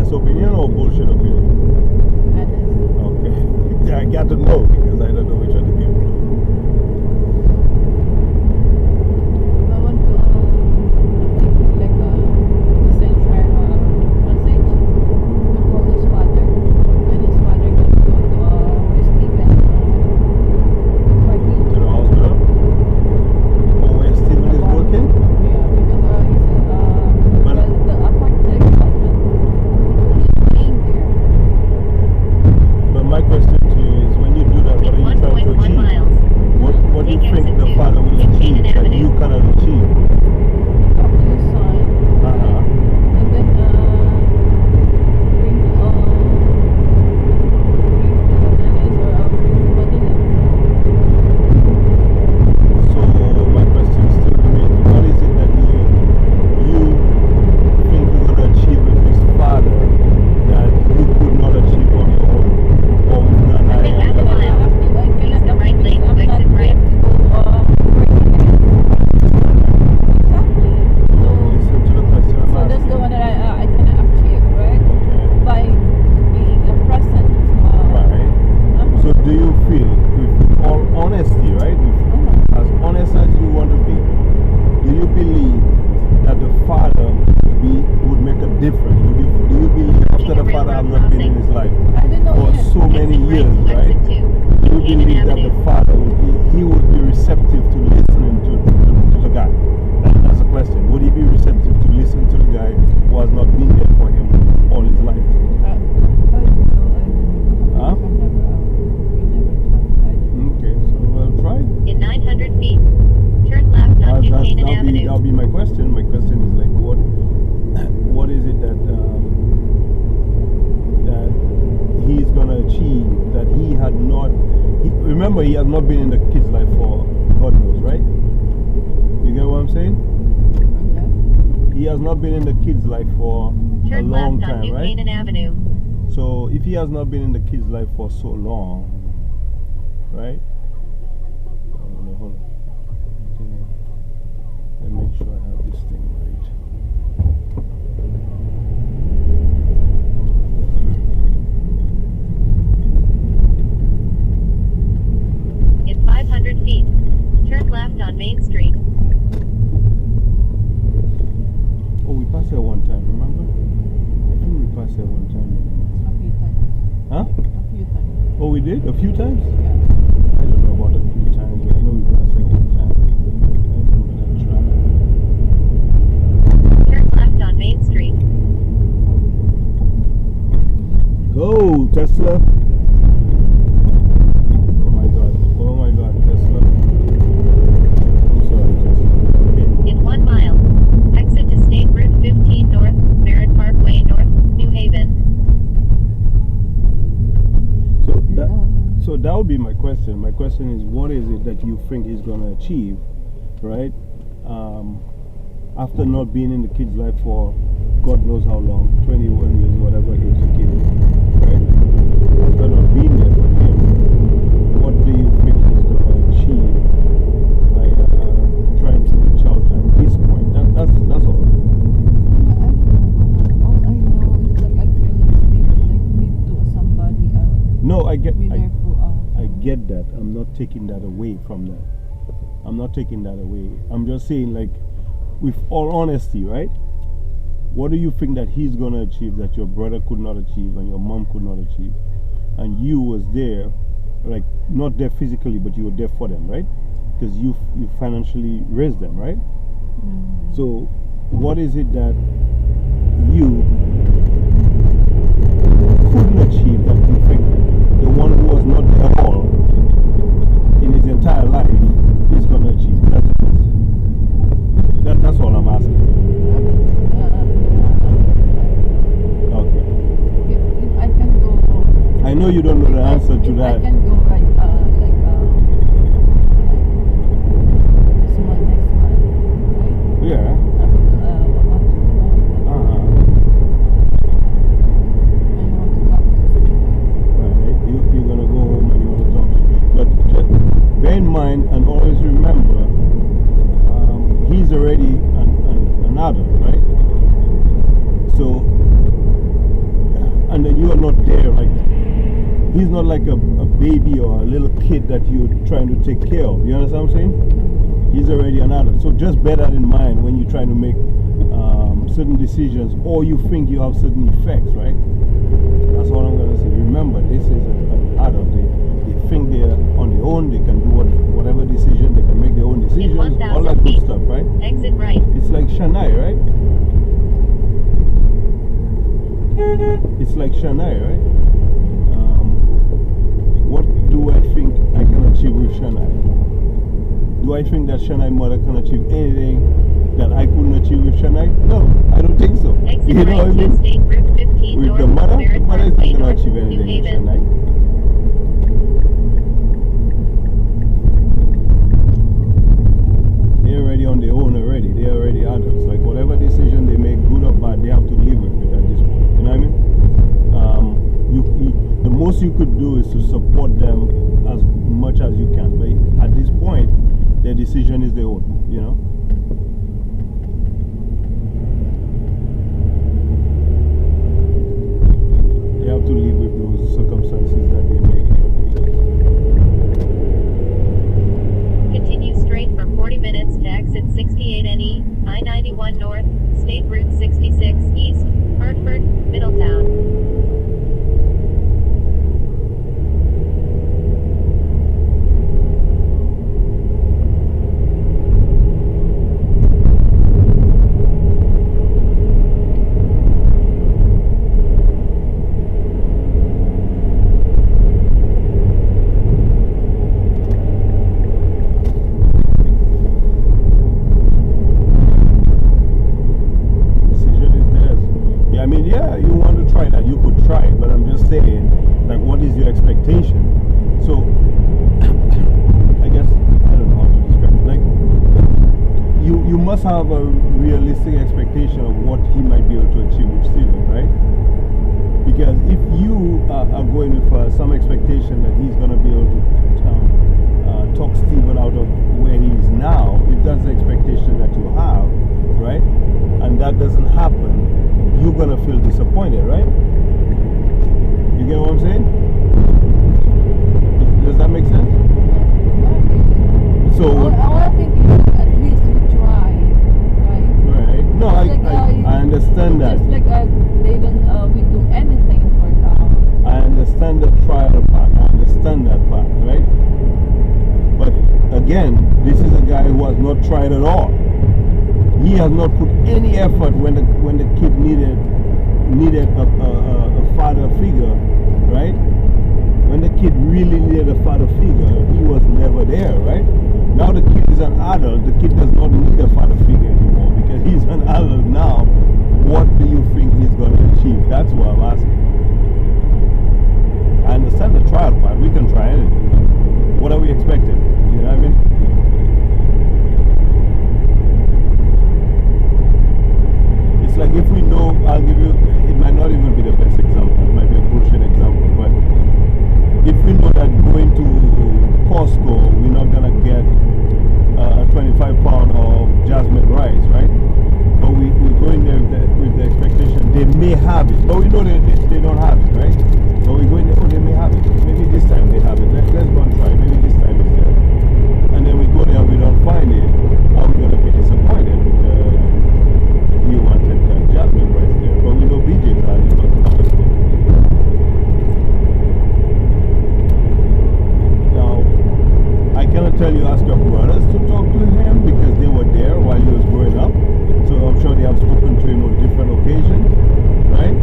honest opinion or bullshit opinion? Okay. I got to know because I don't know which one to give. I want to like send her message to call his father, and his father can go to Stephen party. To the hospital? Oh, where Steven is working? Yeah, because the appointment he's laying there. But my question to you is, when you do that, what are you trying to achieve? What do you think the father will achieve that you cannot achieve? Talk to his son, and then bring bring to Venice or bring to Manila. So my question still remains, what is it that you think you're going to achieve with this father that you could not achieve on your own? Or with Nana? Listen to the question I'm So that's asking. the one that I can achieve, right? Okay. By being present. Right. So do you feel, with all honesty, right? As honest as you want to be, do you believe that the father would make a difference? Do you believe after the father has not been in his life I don't know for yet. so many years, right? Do you believe that the father would be receptive to listening to the guy? That's the question. Would he be receptive to listen to the guy who has not been there for him all his life? I don't know. Huh? We never tried. Okay, so I'll try. In 900 feet, turn left on New Canaan Avenue. That'll be my question. My question is like, what is it that that he's gonna achieve that he had not? Remember, he has not been in the kid's life for God knows, right? You get what I'm saying? Okay. He has not been in the kid's life for a Turn long left on time, New right? Canaan Avenue. So if he has not been in the kid's life for so long, right? Hold on. Let me make sure I have this thing right. In 500 feet, turn left on Main Street. Oh, we passed there one time, remember? I think we passed there one time. A few times. Huh? A few times. Oh, we did? A few times? Yeah. I don't know about a few times, but I know we passed there one time. I remember that track. Turn left on Main Street. Go, Tesla! Oh my god, Tesla. I'm sorry, Tesla. Okay. In 1 mile, exit to State Route 15 North, Merritt Parkway North, New Haven. So that would be my question. My question is, what is it that you think he's going to achieve, right? After not being in the kid's life for God knows how long, 21 years, whatever age the kid is, right? After not being there for him, what do you think he's going to achieve by trying to reach out at this point? That's all. I don't know. All I know is like I feel like they need to somebody No, I get that. I'm not taking that away from that. I'm not taking that away. I'm just saying, like, with all honesty, right? What do you think that he's going to achieve that your brother could not achieve and your mom could not achieve? And you was there, like, not there physically, but you were there for them, right? Because you financially raised them, right? So what is it that you couldn't achieve that you think the one who was not there at all in his entire life is going to achieve? That's all I'm asking. Okay. If I can go. I know you don't know the answer to that. I can go like this month, next month, right? Yeah. You're going to go home and you want to talk to me. But bear in mind and always remember, he's already an adult, right? So he's not like a baby or a little kid that you're trying to take care of. You understand what I'm saying? He's already an adult. So just bear that in mind when you're trying to make certain decisions or you think you have certain effects, right? That's all I'm going to say. Remember, this is an adult. They think they're on their own. They can do whatever decision. They can make their own decisions. All that good stuff, right? Exit right. It's like Shania, right? It's like Shania, right? What do I think I can achieve with Shania? Do I think that Shania's mother can achieve anything that I couldn't achieve with Shania? No, I don't think so. Exit You know what I right to mean? State Route 15 With north, the mother is Merritt not Parkway going to north, achieve New anything with Haven. Shania. They're already on their own already. They're already adults. Like whatever decision they make, good or bad, they have to live with it at this point. You know what I mean? The most you could do is to support them as much as you can. But at this point, their decision is their own, you know? They have to live with those circumstances that they make. Continue straight for 40 minutes to exit 68 NE, I-91 north, State Route 66 east, Hartford, Middletown. Like, what is your expectation? So, I guess, I don't know how to describe it. Like, you must have a realistic expectation of what he might be able to achieve with Steven, right? Because if you are going with some expectation that he's going to be able to talk Steven out of where he is now, if that's the expectation that you have, right? And that doesn't happen, you're going to feel disappointed, right? You get what I'm saying? Does that make sense? Yeah. So, I think at least you try, right? Right. No, I understand that. Just like they don't we do anything for them. I understand the trial part. I understand that part, right? But again, this is a guy who has not tried at all. He has not put any effort when the kid needed a father figure, right? When the kid really needed a father figure, he was never there, right? Now the kid is an adult, the kid does not need a father figure anymore because he's an adult now. What do you think he's going to achieve? That's what I'm asking. I understand the trial part, we can try anything, but what are we expecting? You know what I mean? It's like if we know, I'll give you, it might not even be the best example, it might be a bullshit example, but if we know that going to Costco, we're not going to get a 25-pound of jasmine rice, right? But we're going there with the expectation they may have it, but we know they don't have it, right? But we're going there, oh, they may have it. Maybe this time they have it. Let's go and try. Maybe this time it's there. And then we go there and we don't find it. Are we going to be disappointed? Because we wanted that jasmine rice there, but we know BJ's are not Costco. Now, I cannot tell you ask your brothers to talk to him because they were there while he was growing up. So I'm sure they have spoken to him on different occasions, right?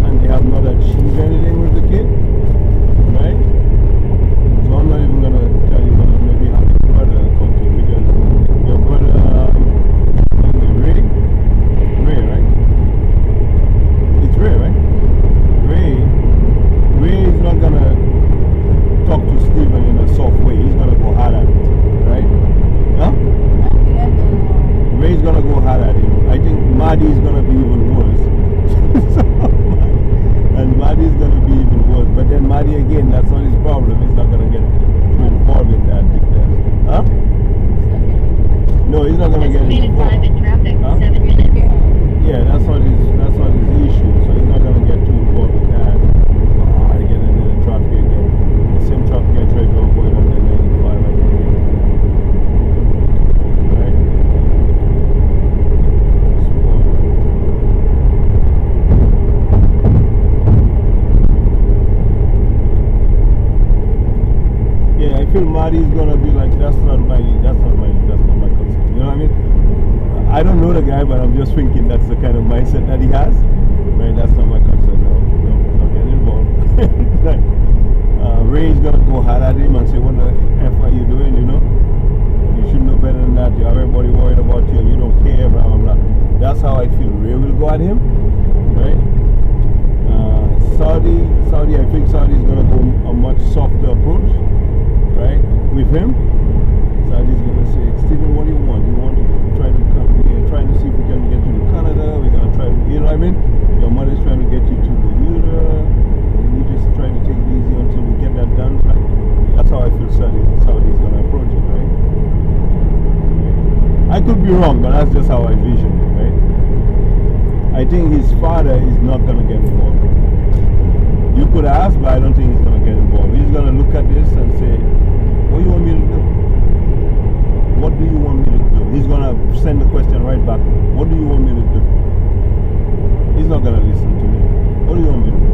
And they have not achieved feel Marty's gonna be like, that's not my concern. You know what I mean? I don't know the guy, but I'm just thinking that's the kind of mindset that he has. Right? That's not my concern. No, not getting involved. It's like, Ray's gonna go hard at him and say, what the F are you doing, you know? You should know better than that. You have everybody worried about you and you don't care, blah, blah, blah. That's how I feel Ray will go at him. Right? Saudi, I think Saudi is gonna go a much softer approach. Right? With him. Saudi's gonna say, Stephen, what do you want? You want to try to come here, trying to see if we can get you to Canada, we're gonna try to, you know what I mean? Your mother's trying to get you to Bermuda, and you just trying to take it easy until we get that done. Right? That's how I feel Saudi's gonna approach it, right? I could be wrong, but that's just how I vision it, right? I think his father is not gonna get involved. You could ask, but I don't think he's gonna get involved. He's gonna look at this and say, what do you want me to do? What do you want me to do? He's going to send the question right back. What do you want me to do? He's not going to listen to me. What do you want me to do?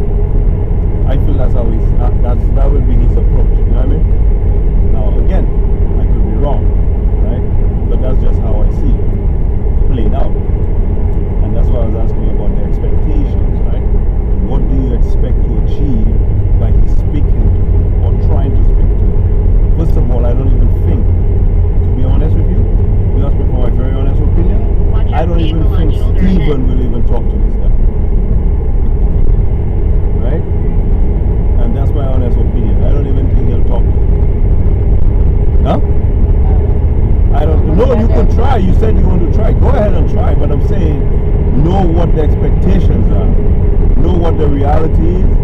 I feel that's how that will be his approach. You know what I mean? Now, again, I could be wrong, right? But that's just how I see it played out. And that's why I was asking you about the expectations, right? What do you expect to achieve by speaking to him or trying to speak to him? First of all, I don't even think, to be honest with you, you asked me for my very honest opinion, I don't even think Stephen will even talk to this guy. Right? And that's my honest opinion. I don't even think he'll talk to him. Huh? I don't know. You could try. You said you want to try. Go ahead and try. But I'm saying, know what the expectations are. Know what the reality is.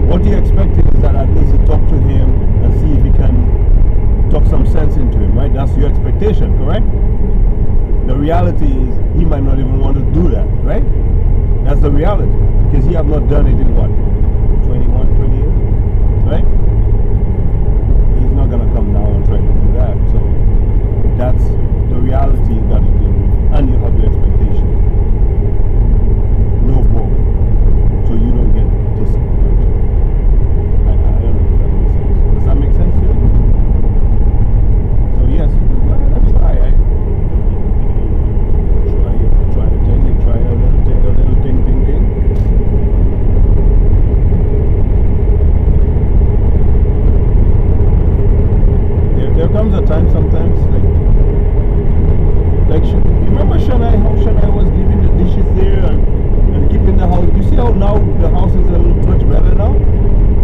What you expected is that at least you talk to him and see if he can talk some sense into him, right? That's your expectation, correct? The reality is he might not even want to do that, right? That's the reality. Because he have not done it in what? 21, 20 years? Right? He's not going to come down and try to do that. So that's the reality you got to deal with. And you have the expectation. No both. So you don't get disappointed. I don't know if that makes sense. Does that make sense to you? So yes, you can go ahead and try. Try to take it, try a little ding. There comes a time sometimes, like you remember Shania, how Shania was leaving the dishes there and keeping the house. You see how now the house is a little much better now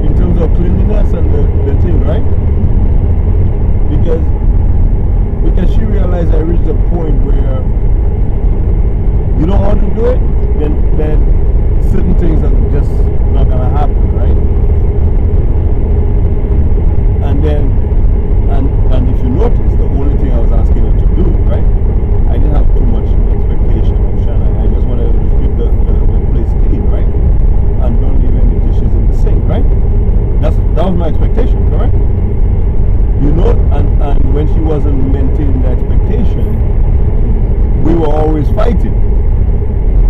in terms of cleanliness and the thing, right? Because she realized I reached a point where you don't want to do it, then certain things are just not gonna happen, right? And if you notice, the only thing I was asking her to do, right? I didn't have too much expectation of Shanna. I just wanted her to keep the place clean, right? And don't leave any dishes in the sink, right? That was my expectation, correct? You know, and when she wasn't maintaining the expectation, we were always fighting.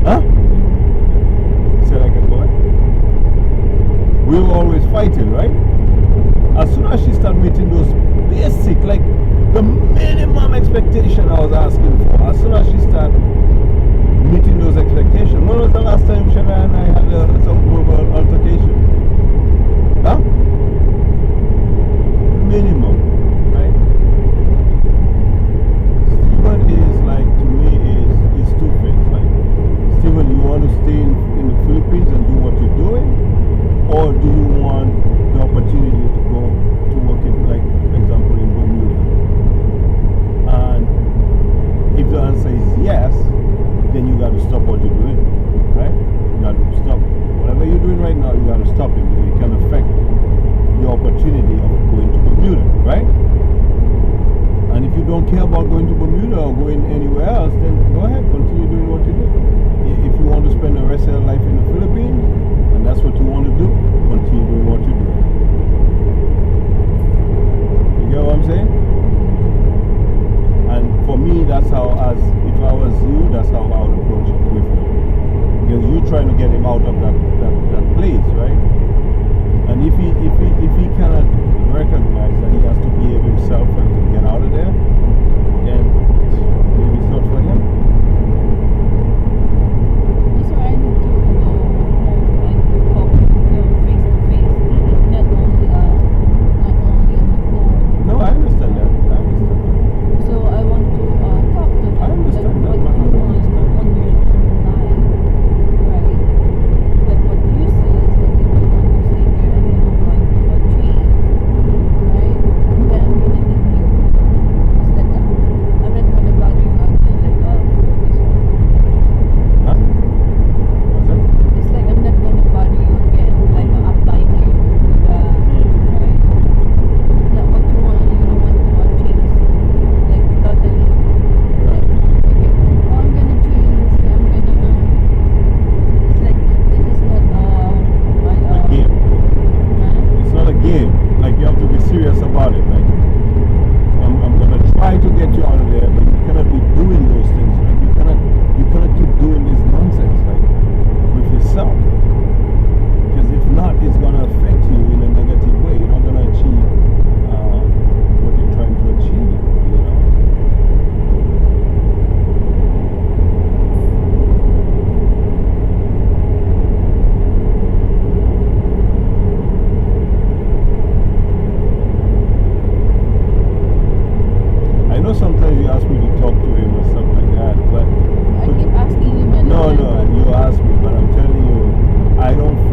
Huh? You said like a boy? We were always fighting, right? As soon as she started meeting those basic, like the minimum expectation I was asking for, as soon as she started meeting those expectations, when was the last time Shana and I had some verbal altercation? Huh? Minimum, right? Stephen is like, to me, is two things. Like, Stephen, you want to stay in the Philippines and do what you're doing? Or do you want the opportunity to go to work in, like, for example, in Bermuda? And if the answer is yes, then you got to stop what you're doing, right? You got to stop. Whatever you're doing right now, you got to stop it because it can affect the opportunity of going to Bermuda, right? And if you don't care about going to Bermuda or going anywhere else, then go ahead, continue doing what you do. If you want to spend the rest of your life in the Philippines, and that's what you want to do, continue doing what you do. You get what I'm saying? And for me, that's how, if I was you, that's how I would approach it with him. Because you're trying to get him out of that place, right? And if he cannot recognize that he has to be able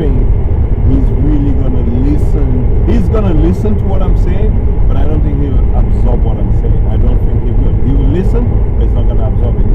think he's really gonna listen. He's gonna listen to what I'm saying, but I don't think he will absorb what I'm saying. I don't think he will. He will listen, but he's not gonna absorb it.